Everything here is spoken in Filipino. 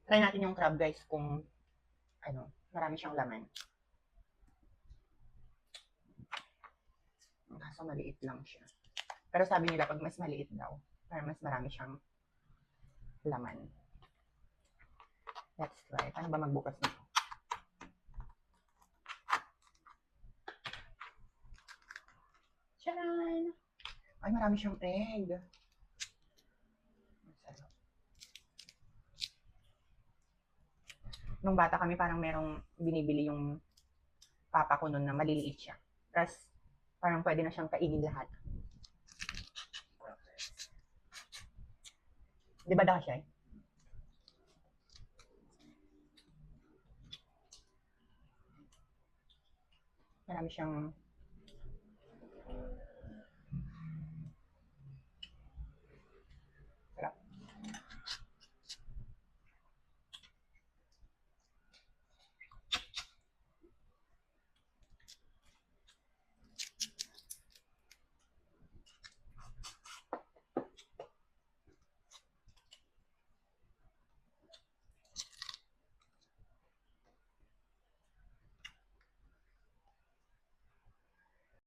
Try natin yung crab guys kung ano, marami siyang laman. Kaso maliit lang siya. Pero sabi nila pag mas maliit daw, para mas marami siyang laman. Let's try. Paano ba magbukas nito? Charan! Ay, marami siyang egg. Masarap. Nung bata kami, parang merong binibili yung papa ko nun na maliliit siya. Tapos, parang pwede na siyang kainin lahat. Di ba daw siya? Marami siyang